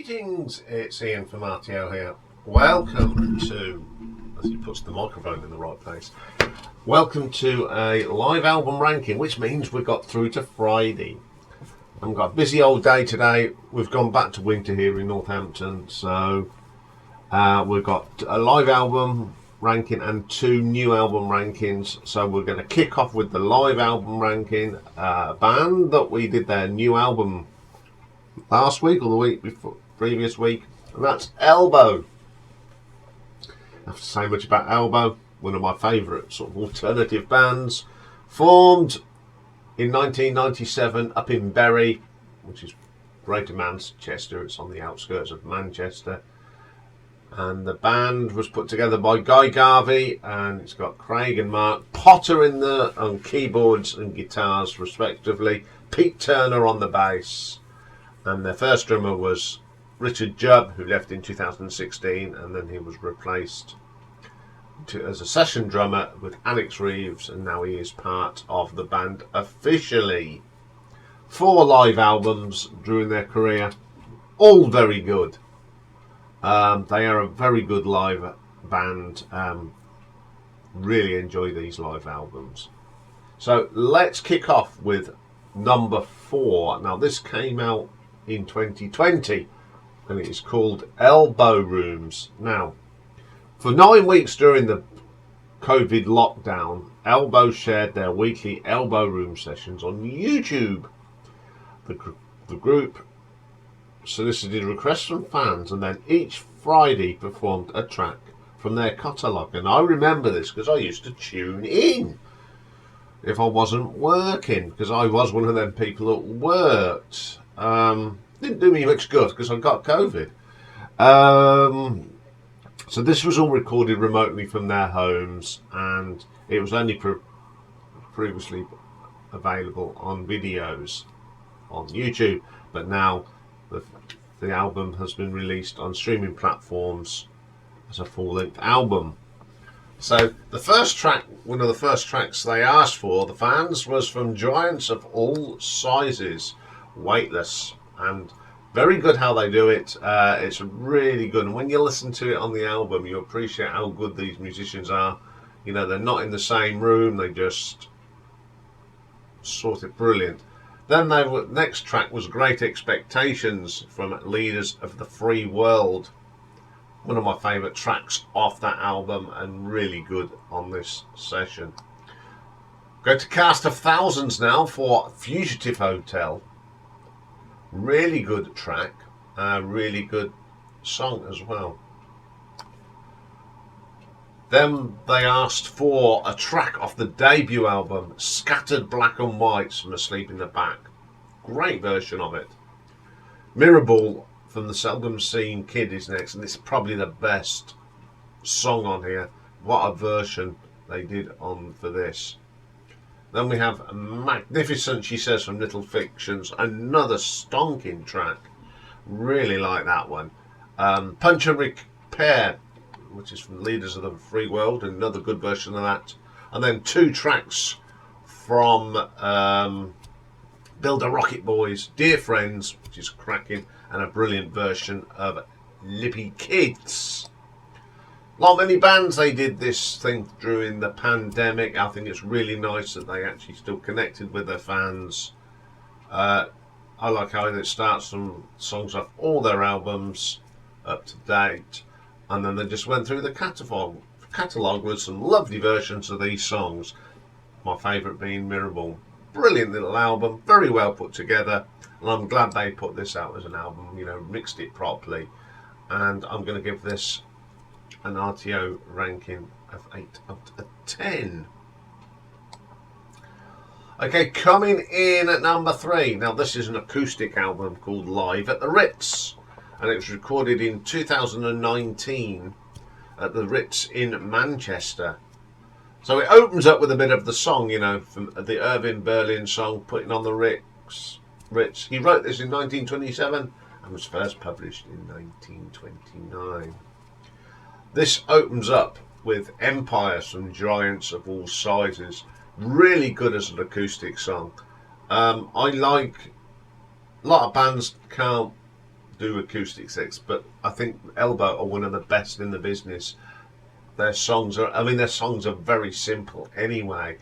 Greetings, it's Ian from RTO here. Welcome to, as he puts the microphone in the right place, welcome to a live album ranking, which means we've got through to Friday. I've got a busy old day today. We've gone back to winter here in Northampton, so we've got a live album ranking and two new album rankings. So we're going to kick off with the live album ranking, band that we did their new album last week or the week before, previous week, and that's Elbow. I have to say much about Elbow, one of my favourite sort of alternative bands, formed in 1997 up in Bury, which is Greater Manchester. It's on the outskirts of Manchester, and the band was put together by Guy Garvey, and it's got Craig and Mark Potter on keyboards and guitars respectively, Pete Turner on the bass, and their first drummer was Richard Jubb, who left in 2016, and then he was replaced as a session drummer with Alex Reeves, and now he is part of the band officially. 4 live albums during their career, all very good. They are a very good live band. Really enjoy these live albums. So let's kick off with number 4. Now this came out in 2020 and it is called Elbowrooms. Now, for 9 weeks during the COVID lockdown, Elbow shared their weekly Elbowroom sessions on YouTube. The group solicited requests from fans and then each Friday performed a track from their catalogue. And I remember this because I used to tune in if I wasn't working, because I was one of them people that worked. Didn't do me much good because I got COVID. So this was all recorded remotely from their homes, and it was only previously available on videos on YouTube, but now the album has been released on streaming platforms as a full-length album. So the first track, one of the first tracks they asked for, the fans, was from Giants of All Sizes, Weightless, and very good how they do it. It's really good, and when you listen to it on the album, you appreciate how good these musicians are. You know, they're not in the same room, they just sort it brilliant. Then next track was Great Expectations from Leaders of the Free World. One of my favourite tracks off that album and really good on this session. Go to Cast of Thousands now for Fugitive Hotel. Really good track, really good song as well. Then they asked for a track off the debut album, Scattered Black and Whites from Asleep in the Back. Great version of it. Mirrorball from the Seldom Seen Kid is next, and it's probably the best song on here. What a version they did on for this. Then we have Magnificent, She Says, from Little Fictions, another stonking track. Really like that one. Punch and Repair, which is from Leaders of the Free World, another good version of that. And then 2 tracks from Build a Rocket Boys, Dear Friends, which is cracking, and a brilliant version of Lippy Kids. Not many bands they did this thing during the pandemic. I think it's really nice that they actually still connected with their fans. I like how it starts some songs off all their albums up to date, and then they just went through the catalogue with some lovely versions of these songs. My favourite being Mirrorball. Brilliant little album, very well put together, and I'm glad they put this out as an album, you know, mixed it properly. And I'm going to give this an RTO ranking of 8 out of 10. Okay, coming in at number 3. Now this is an acoustic album called Live at the Ritz, and it was recorded in 2019 at the Ritz in Manchester. So it opens up with a bit of the song, you know, from the Irving Berlin song, Putting on the Ritz. He wrote this in 1927 and was first published in 1929. This opens up with Empires from Giants of All Sizes. Really good as an acoustic song. I like, a lot of bands can't do acoustic sets, but I think Elbow are one of the best in the business. Their songs are very simple anyway,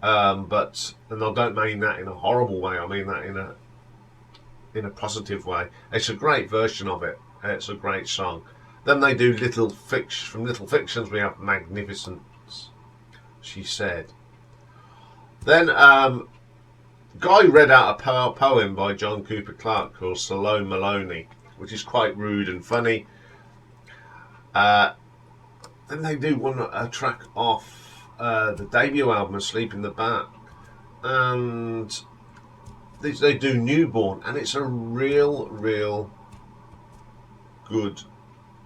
but and I don't mean that in a horrible way. I mean that in a positive way. It's a great version of it. It's a great song. Then they do from Little Fictions. We have Magnificence, She Said. Then Guy read out a poem by John Cooper Clarke called Salome Maloney, which is quite rude and funny. Then they do a track off the debut album, Asleep in the Back, and they do Newborn, and it's a real good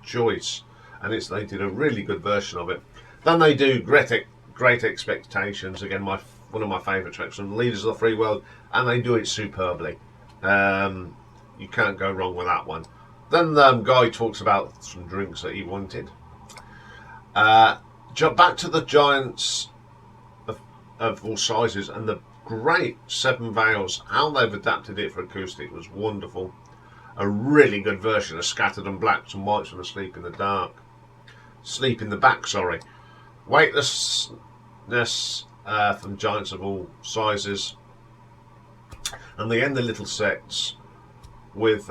choice, and they did a really good version of it. Then they do Great Expectations, again one of my favourite tracks from Leaders of the Free World, and they do it superbly. You can't go wrong with that one. Then Guy talks about some drinks that he wanted. Back to the Giants of all sizes, and the great Seven Veils. How they've adapted it for acoustic was wonderful. A really good version of Scattered and Blacks and Whites from Asleep in the Back. Weightlessness from Giants of All Sizes, and they end the little sets with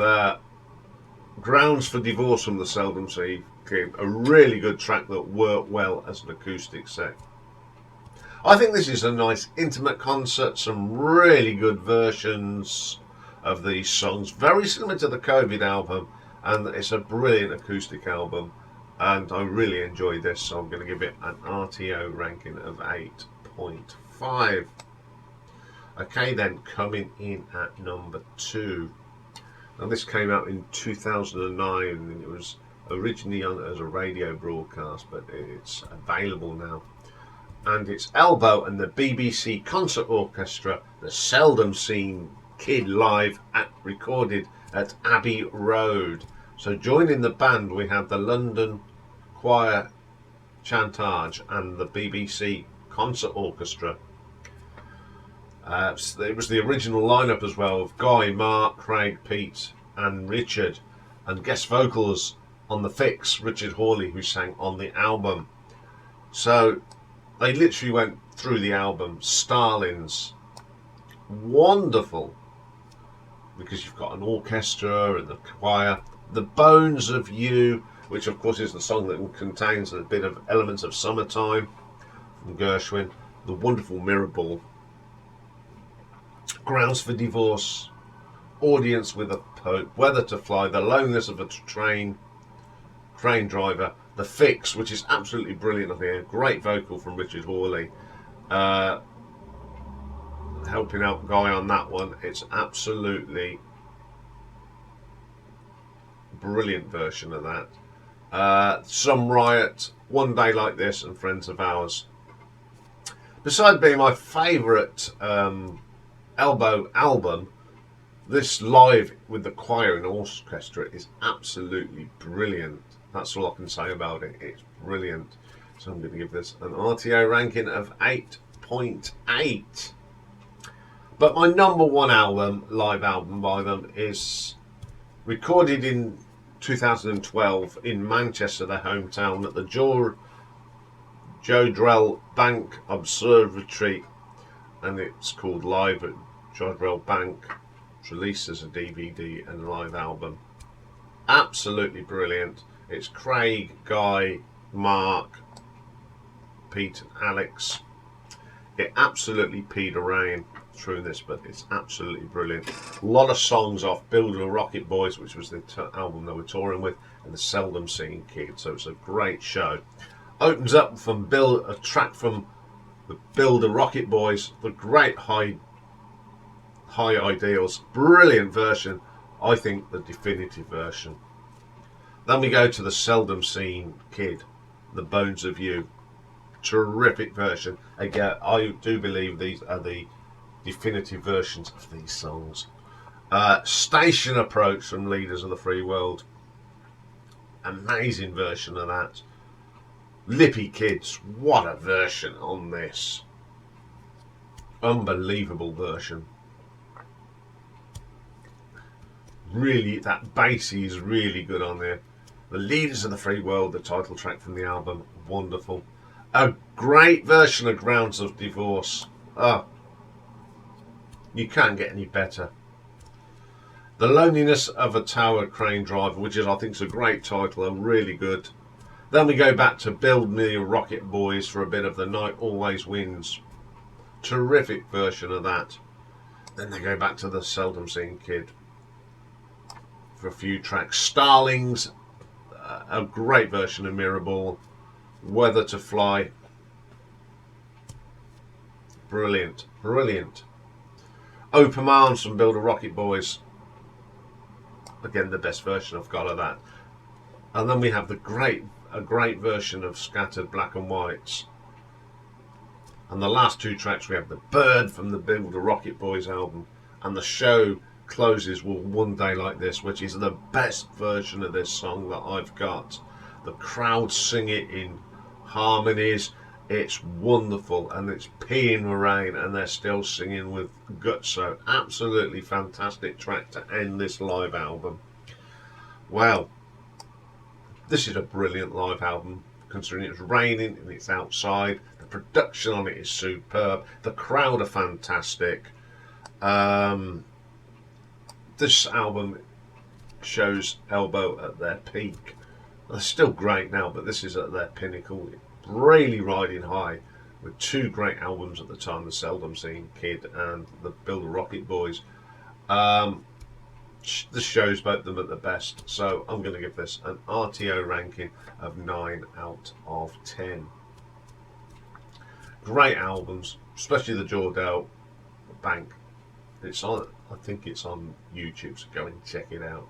Grounds for Divorce from the Seldom Kid, a really good track that worked well as an acoustic set. I think this is a nice intimate concert, some really good versions of these songs, very similar to the COVID album, and it's a brilliant acoustic album, and I really enjoyed this, so I'm going to give it an RTO ranking of 8.5. Okay, then, coming in at number 2. Now this came out in 2009, and it was originally on as a radio broadcast, but it's available now. And it's Elbow and the BBC Concert Orchestra, the Seldom Seen Kid live recorded at Abbey Road. So joining the band we have the London Choir Chantage and the BBC Concert Orchestra. It was the original lineup as well of Guy, Mark, Craig, Pete and Richard, and guest vocals on the fix, Richard Hawley, who sang on the album. So they literally went through the album. Starlings, wonderful, because you've got an orchestra and the choir. The Bones of You, which of course is the song that contains a bit of elements of Summertime from Gershwin. The wonderful Mirror Ball. Grounds for Divorce, Audience with a Pope, Weather to Fly, The Loneliness of a Train Driver, The Fix, which is absolutely brilliant. I think a great vocal from Richard Hawley, helping out Guy on that one. It's absolutely brilliant version of that. Some Riot, One Day Like This, and Friends of Ours. Besides being my favourite Elbow album, this live with the choir and orchestra is absolutely brilliant. That's all I can say about it. It's brilliant. So I'm going to give this an RTO ranking of 8.8. But my number one live album by them, is recorded in 2012 in Manchester, their hometown, at the Jodrell Bank Observatory, and it's called Live at Jodrell Bank. It's released as a DVD and live album. Absolutely brilliant. It's Craig, Guy, Mark, Pete and Alex. It absolutely peed a rain through this, but it's absolutely brilliant. A lot of songs off Builder the Rocket Boys, which was the album they were touring with, and the Seldom Seen Kid, so it's a great show. Opens up from a track from the Builder Rocket Boys, the great High Ideals, brilliant version. I think the definitive version. Then we go to the Seldom Seen Kid, The Bones of You, terrific version. Again, I do believe these are the definitive versions of these songs. Station Approach from Leaders of the Free World, amazing version of that. Lippy Kids, what a version on this, unbelievable version. really, that bassy is really good on there. The Leaders of the Free World, the title track from the album, wonderful. A great version of Grounds of Divorce. Oh, you can't get any better. The Loneliness of a Tower Crane Driver, which is, I think, is a great title, really good. Then we go back to Build Me a Rocket Boys for a bit of The Night Always Wins. Terrific version of that. Then they go back to the Seldom Seen Kid for a few tracks. Starlings, a great version of Mirrorball. Weather to Fly. Brilliant, brilliant. Open Arms from Build a Rocket Boys. Again, the best version I've got of that. And then we have a great version of Scattered Black and Whites. And the last two tracks, we have The Bird from the Build a Rocket Boys album. And the show closes with One Day Like This, which is the best version of this song that I've got. The crowd sing it in harmonies. It's wonderful, and it's peeing the rain, and they're still singing with guts. So absolutely fantastic track to end this live album. Well, this is a brilliant live album, considering it's raining and it's outside. The production on it is superb. The crowd are fantastic. This album shows Elbow at their peak. They're still great now, but this is at their pinnacle. Really riding high with two great albums at the time, the Seldom Seen Kid and the Build a Rocket Boys. This shows both of them at the best, so I'm going to give this an RTO ranking of 9 out of 10. Great albums, especially the Jodrell Bank. It's on, I think it's on YouTube, so go and check it out.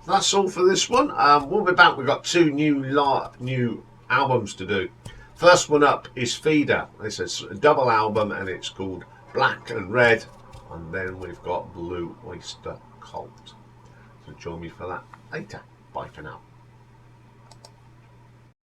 That's all for this one. We'll be back. We've got two new albums to do. First one up is Feeder. It's a double album and it's called Black and Red. And then we've got Blue Oyster Cult. So join me for that later. Bye for now.